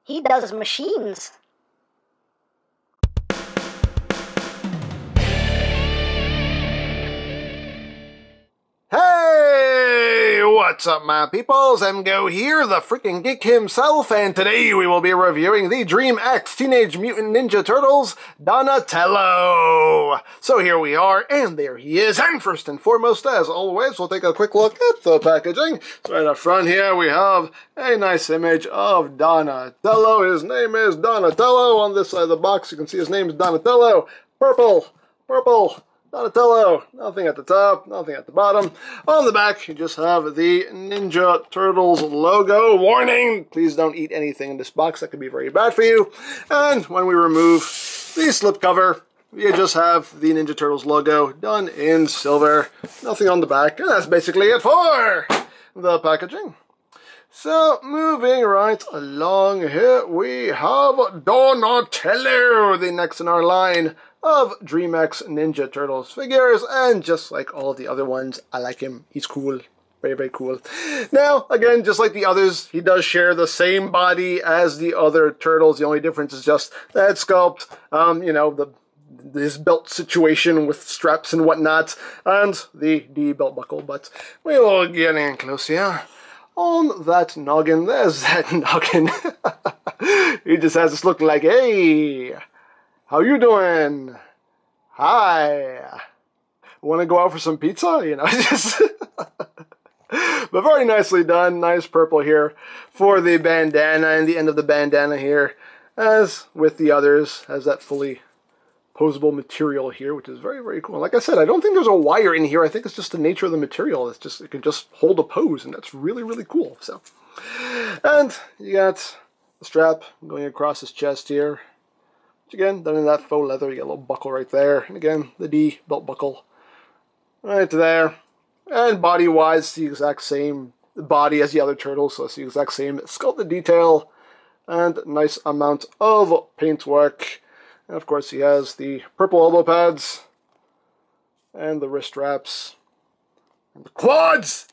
He does machines. Hey, what's up my peoples? EmGo here, the freaking geek himself, and today we will be reviewing the DreamEx Teenage Mutant Ninja Turtles Donatello. So here we are, and there he is, and first and foremost, as always, we'll take a quick look at the packaging. So right up front here we have a nice image of Donatello. His name is Donatello. On this side of the box you can see his name is Donatello. Purple. Donatello, nothing at the top, nothing at the bottom. On the back, you just have the Ninja Turtles logo. Warning, please don't eat anything in this box. That could be very bad for you. And when we remove the slipcover, you just have the Ninja Turtles logo done in silver. Nothing on the back, and that's basically it for the packaging. So, moving right along here, we have Donatello, the next in our line of DreamEx Ninja Turtles figures, and just like all of the other ones, I like him. He's cool. Very, very cool. Now, again, just like the others, he does share the same body as the other Turtles. The only difference is just the head sculpt, you know, his belt situation with straps and whatnot, and the D belt buckle, but we will get in close here. On that noggin, there's that noggin. He just has this look like, hey, how you doing? Hi. Want to go out for some pizza? You know, just... But very nicely done. Nice purple here for the bandana, and the end of the bandana here, as with the others, has that fully posable material here, which is very, very cool. Like I said, I don't think there's a wire in here. I think it's just the nature of the material. It's just, it can just hold a pose, and that's really, really cool. So, and you got the strap going across his chest here. Which again, done in that faux leather. You got a little buckle right there. And again, the D belt buckle right there. And body-wise, the exact same body as the other turtles. So it's the exact same sculpted detail and nice amount of paintwork. And of course, he has the purple elbow pads and the wrist straps. And the quads!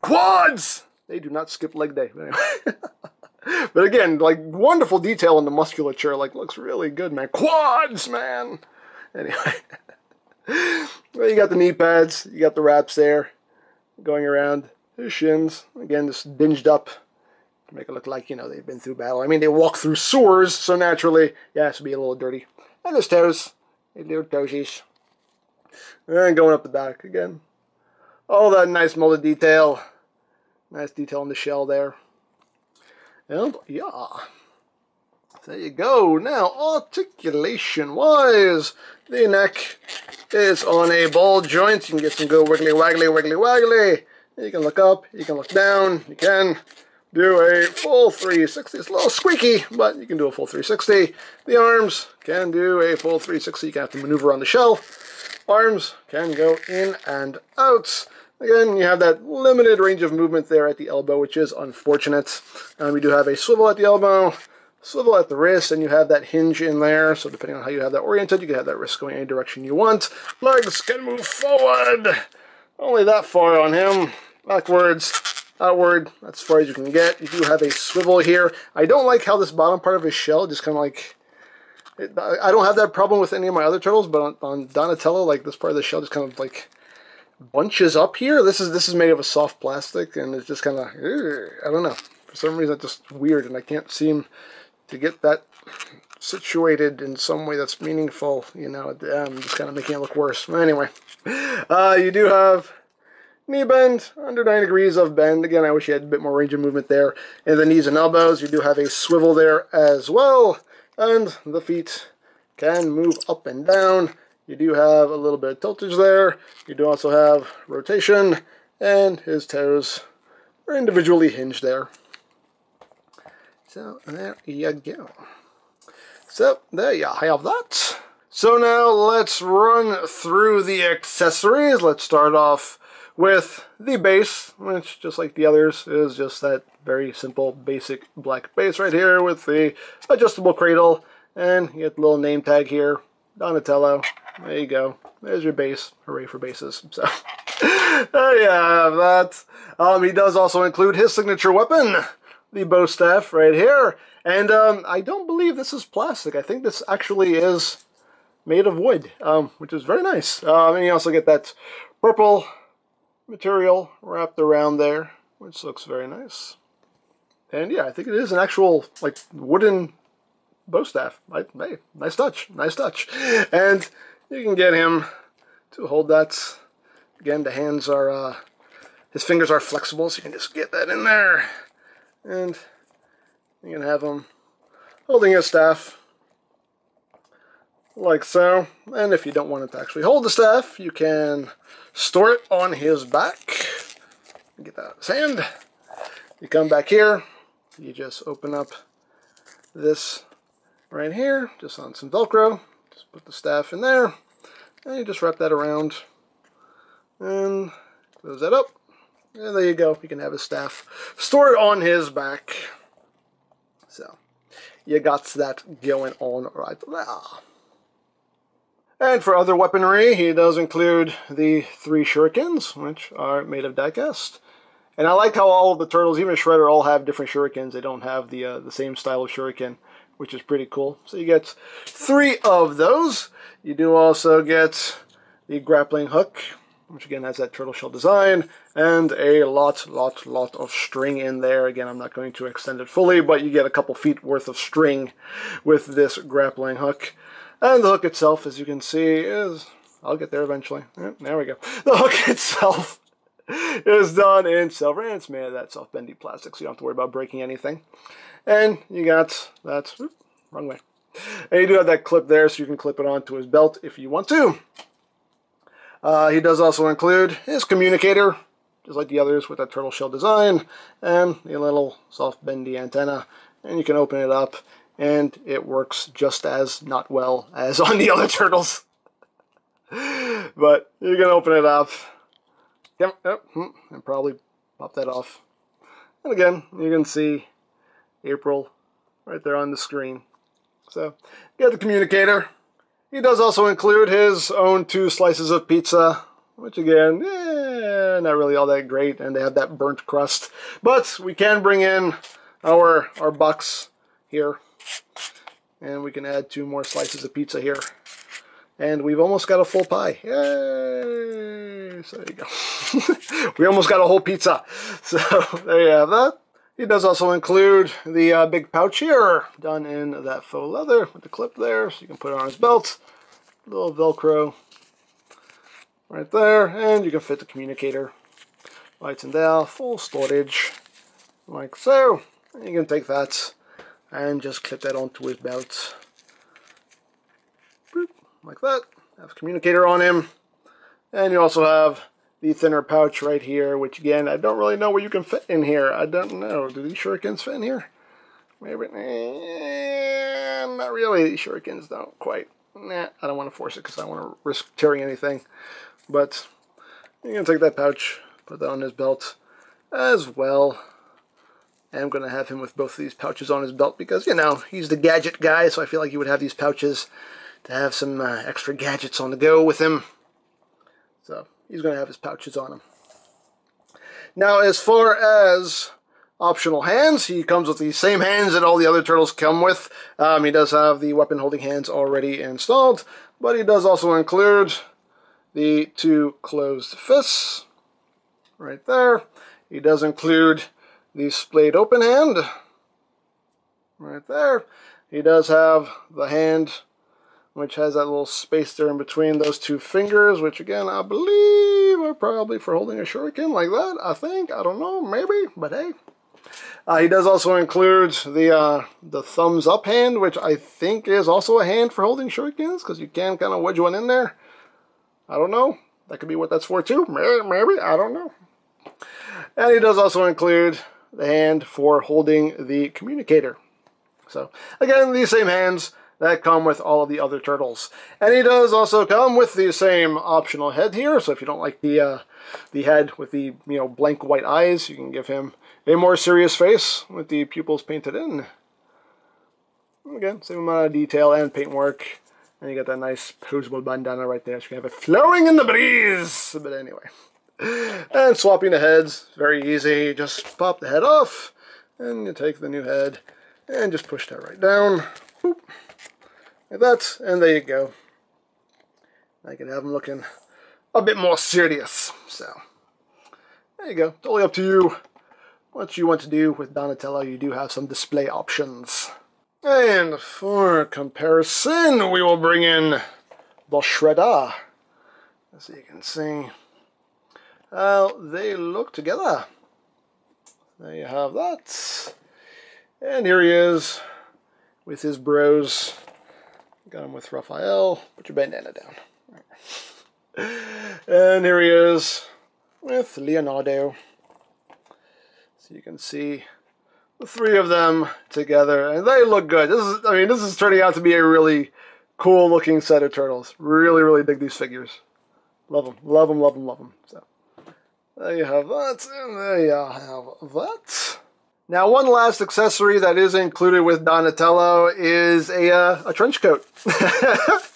Quads! They do not skip leg day. Anyway. But again, like, wonderful detail in the musculature. Like, looks really good, man. Quads, man! Anyway. Well, you got the knee pads. You got the wraps there. Going around his shins. Again, just binged up. To make it look like, you know, they've been through battle. I mean, they walk through sewers, so naturally, yeah, it has to be a little dirty. And his toes. His little toesies. And going up the back again. All that nice molded detail. Nice detail on the shell there. And, yeah. There you go. Now, articulation-wise, the neck is on a ball joint. You can get some good wiggly, waggly, wiggly, waggly. You can look up. You can look down. You can do a full 360. It's a little squeaky, but you can do a full 360. The arms can do a full 360. You can have to maneuver on the shell. Arms can go in and out. Again, you have that limited range of movement there at the elbow, which is unfortunate. We do have a swivel at the elbow, swivel at the wrist, and you have that hinge in there. So depending on how you have that oriented, you can have that wrist going any direction you want. Legs can move forward. Only that far on him. Backwards, outward, that's as far as you can get. You do have a swivel here. I don't like how this bottom part of his shell just kind of like... I don't have that problem with any of my other turtles, but on Donatello, like this part of the shell just kind of like bunches up here. This is made of a soft plastic, and it's just kind of, I don't know. For some reason, it's just weird, and I can't seem to get that situated in some way that's meaningful. You know, I'm just kind of making it look worse. Anyway, you do have knee bend, under 9 degrees of bend. Again, I wish you had a bit more range of movement there. In the knees and elbows, you do have a swivel there as well. And the feet can move up and down. You do have a little bit of tiltage there. You do also have rotation. And his toes are individually hinged there. So there you go. So there you have that. So now let's run through the accessories. Let's start off with the base, which, just like the others, is just that very simple, basic black base right here with the adjustable cradle. And you get the little name tag here, Donatello. There you go. There's your base. Hooray for bases. So, there you have that. He does also include his signature weapon, the bow staff right here. And I don't believe this is plastic. I think this actually is made of wood, which is very nice. And you also get that purple material wrapped around there, which looks very nice. And yeah, I think it is an actual, like, wooden bow staff. Hey, nice touch, nice touch. And you can get him to hold that. Again, the hands are, his fingers are flexible, so you can just get that in there. And you can have him holding his staff like so. And if you don't want it to actually hold the staff, you can store it on his back. Get that out of his hand. You come back here, you just open up this right here, just on some Velcro. Just put the staff in there, and you just wrap that around, and close that up. And there you go. You can have his staff stored on his back. So, you got that going on right there. And for other weaponry, he does include the 3 shurikens, which are made of die-cast. And I like how all of the turtles, even Shredder, all have different shurikens. They don't have the same style of shuriken, which is pretty cool. So you get 3 of those. You do also get the grappling hook, which again has that turtle shell design, and a lot of string in there. Again, I'm not going to extend it fully, but you get a couple feet worth of string with this grappling hook. And the hook itself, as you can see, is... I'll get there eventually. There we go. The hook itself is done in silver, and it's made of that soft bendy plastic, so you don't have to worry about breaking anything. And you got that... Oops, wrong way. And you do have that clip there, so you can clip it onto his belt if you want to. He does also include his communicator, just like the others, with that turtle shell design, and the little soft bendy antenna. And you can open it up, and it works just as not well as on the other turtles. But you can open it up, and probably pop that off. And again, you can see April right there on the screen. So, you got the communicator. He does also include his own 2 slices of pizza, which again, not really all that great, and they have that burnt crust. But we can bring in our box here, and we can add 2 more slices of pizza here. And we've almost got a full pie. Yay! So there you go. We almost got a whole pizza. So there you have that. He does also include the big pouch here, done in that faux leather with the clip there, so you can put it on his belt. A little Velcro right there, and you can fit the communicator. Lights and down, full storage, like so. And you can take that and just clip that onto his belt. Boop, like that. Have a communicator on him. And you also have the thinner pouch right here, which again, I don't really know where you can fit in here. I don't know. Do these shurikens fit in here? Maybe. Not really. These shurikens don't quite. Nah, I don't want to force it because I don't want to risk tearing anything. But you can take that pouch, put that on his belt as well. And I'm going to have him with both of these pouches on his belt because, you know, he's the gadget guy, so I feel like he would have these pouches to have some extra gadgets on the go with him. So he's going to have his pouches on him. Now, as far as optional hands, he comes with the same hands that all the other turtles come with. He does have the weapon holding hands already installed, but he does also include the 2 closed fists right there. He does include the splayed open hand right there. He does have the hand which has that little space there in between those 2 fingers, which again I believe are probably for holding a shuriken like that. I think, I don't know, maybe, but hey. He does also include the thumbs up hand, which I think is also a hand for holding shurikens, because you can kind of wedge one in there. I don't know. That could be what that's for too. Maybe, I don't know. And he does also include the hand for holding the communicator. So, again, these same hands that come with all of the other turtles. And he does also come with the same optional head here, so if you don't like the head with the blank white eyes, you can give him a more serious face with the pupils painted in. Again, same amount of detail and paintwork. And you got that nice posable bandana right there, so you can have it flowing in the breeze. But anyway. And swapping the heads, very easy. Just pop the head off, And you take the new head and just push that right down. Boop. Like that, and there you go. I can have them looking a bit more serious. So, there you go. Totally up to you what you want to do with Donatello. You do have some display options. And for comparison, we will bring in the Shredder. So you can see how they look together. There you have that. And here he is with his bros. Got him with Raphael. Put your bandana down. And here he is with Leonardo. So you can see the three of them together, and they look good. This is turning out to be a really cool looking set of turtles. Really, really dig these figures. Love them, love them, love them, love them. So there you have that, and there you have that. Now, one last accessory that is included with Donatello is a trench coat.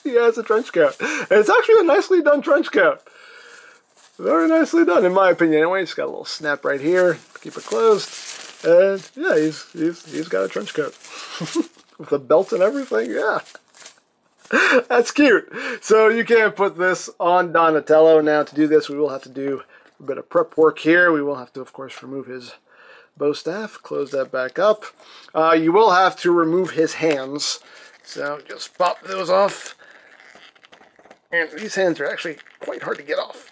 He has a trench coat. And it's actually a nicely done trench coat. Very nicely done, in my opinion. Anyway, it's got a little snap right here to keep it closed. And yeah, he's got a trench coat with a belt and everything. Yeah, that's cute. So you can't put this on Donatello. Now, to do this, we will have to do a bit of prep work here. We will have to, of course, remove his bow staff, close that back up. You will have to remove his hands, so just pop those off. And these hands are actually quite hard to get off.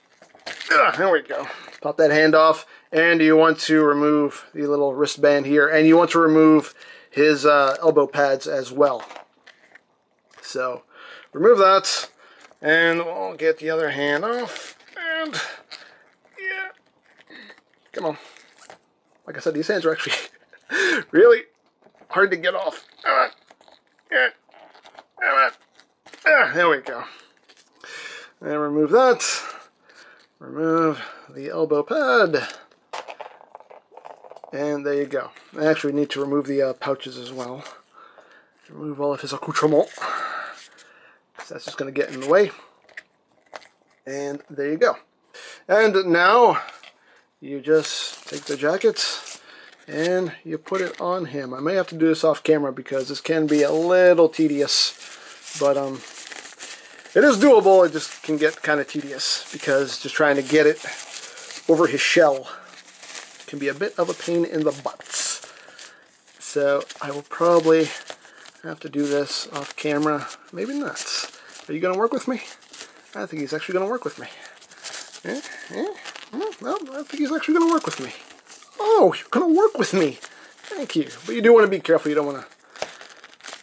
There we go. Pop that hand off, and you want to remove the little wristband here, and you want to remove his elbow pads as well. So remove that, and we'll get the other hand off, and yeah, come on. Like I said, these hands are actually really hard to get off. There we go. And remove that. Remove the elbow pad. And there you go. I actually need to remove the pouches as well. Remove all of his accoutrements. So that's just going to get in the way. And there you go. And now you just take the jacket and you put it on him. I may have to do this off camera because this can be a little tedious, but it is doable. It just can get kind of tedious because just trying to get it over his shell can be a bit of a pain in the butts. So I will probably have to do this off camera. Maybe not. Are you going to work with me? I think he's actually going to work with me. Well, I think he's actually going to work with me. Oh, you're going to work with me. Thank you. But you do want to be careful. You don't want to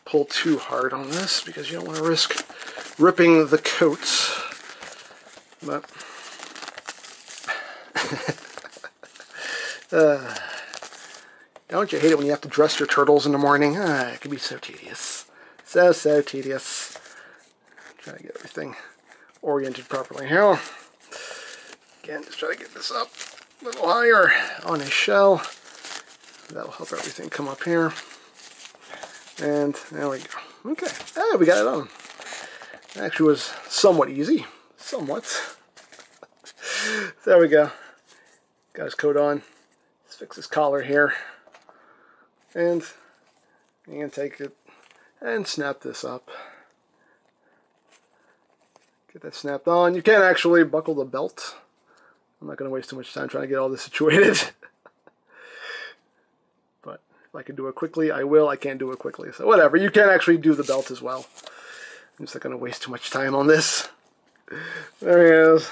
pull too hard on this because you don't want to risk ripping the coats. But don't you hate it when you have to dress your turtles in the morning? It can be so tedious. So tedious. Try to get everything oriented properly here. Again, just try to get this up a little higher on his shell. That'll help everything come up here. And there we go. Okay, hey, we got it on. It actually was somewhat easy. Somewhat. There we go. Got his coat on. Let's fix his collar here. And you can take it and snap this up. Get that snapped on. You can actually buckle the belt. I'm not going to waste too much time trying to get all this situated. But if I can do it quickly, I will. I can't do it quickly. So whatever. You can actually do the belt as well. I'm just not going to waste too much time on this. There he is.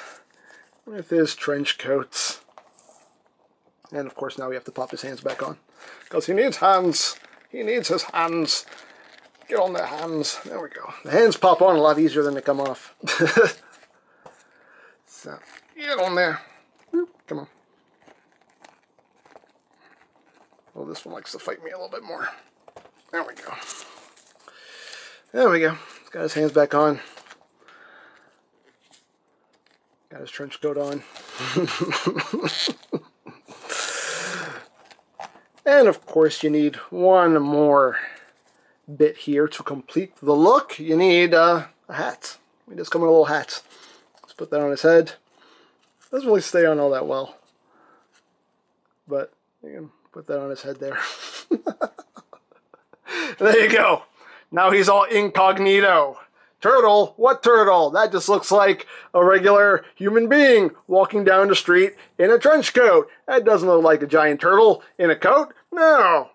With his trench coats. And of course now we have to pop his hands back on. Because he needs hands. He needs his hands. Get on their hands. There we go. The hands pop on a lot easier than they come off. So, get on there. Come on. Oh, this one likes to fight me a little bit more. There we go. There we go. He's got his hands back on. Got his trench coat on. And of course you need one more bit here to complete the look. You need a hat. We just come in a little hat. Let's put that on his head. Doesn't really stay on all that well. But you can put that on his head there. There you go. Now he's all incognito. Turtle? What turtle? That just looks like a regular human being walking down the street in a trench coat. That doesn't look like a giant turtle in a coat. No,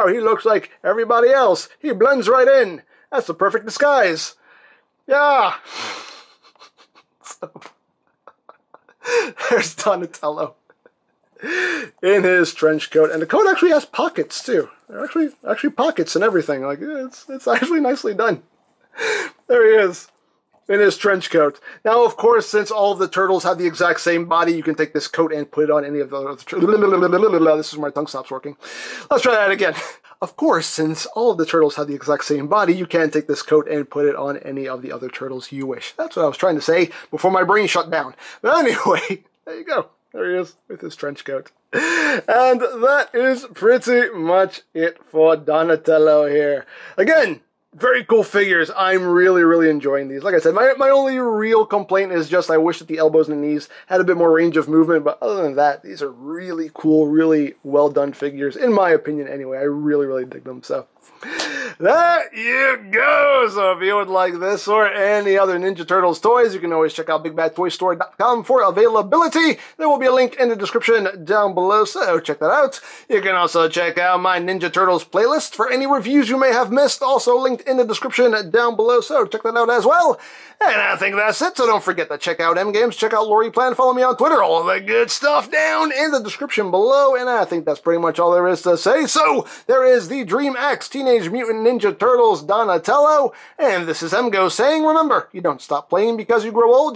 he looks like everybody else. He blends right in. That's the perfect disguise. Yeah. So, there's Donatello in his trench coat, and the coat actually has pockets too. There are actually pockets and everything. Like it's actually nicely done. There he is in his trench coat. Now, of course, since all of the turtles have the exact same body, you can take this coat and put it on any of the other turtles. This is where my tongue stops working. Let's try that again. Of course, since all of the turtles have the exact same body, you can take this coat and put it on any of the other turtles you wish. That's what I was trying to say before my brain shut down. But anyway, there you go. There he is with his trench coat. And that is pretty much it for Donatello here. Again, very cool figures. I'm really enjoying these. Like I said, my only real complaint is just I wish that the elbows and the knees had a bit more range of movement, but other than that, these are really cool, really well done figures, in my opinion anyway. I really dig them, so there you go. So if you would like this or any other Ninja Turtles toys, you can always check out BigBadToyStore.com for availability. There will be a link in the description down below, so check that out. You can also check out my Ninja Turtles playlist for any reviews you may have missed, also linked in the description down below, so check that out as well. And I think that's it, so don't forget to check out EmGames, check out Lori Plan, follow me on Twitter, all of that good stuff down in the description below, and I think that's pretty much all there is to say. So, there is the DreamEx Teenage Mutant Ninja Turtles Donatello, and this is EmGo's saying, remember, you don't stop playing because you grow old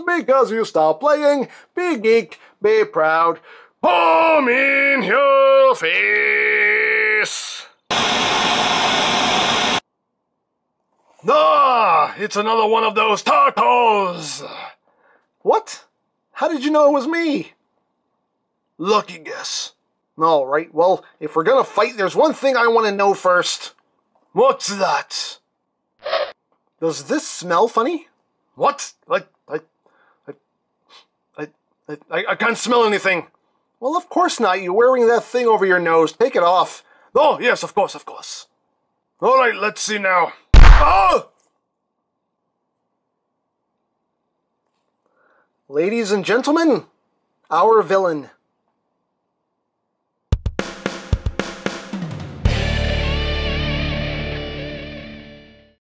because you stop playing. Be geek, be proud, palm in your face. Ah, it's another one of those turtles. What? How did you know it was me? Lucky guess. All right, well, if we're gonna fight, there's one thing I want to know first. What's that? Does this smell funny? What? I can't smell anything. Well, of course not. You're wearing that thing over your nose. Take it off. Oh, yes, of course. All right, let's see now. Oh! Ladies and gentlemen, our villain.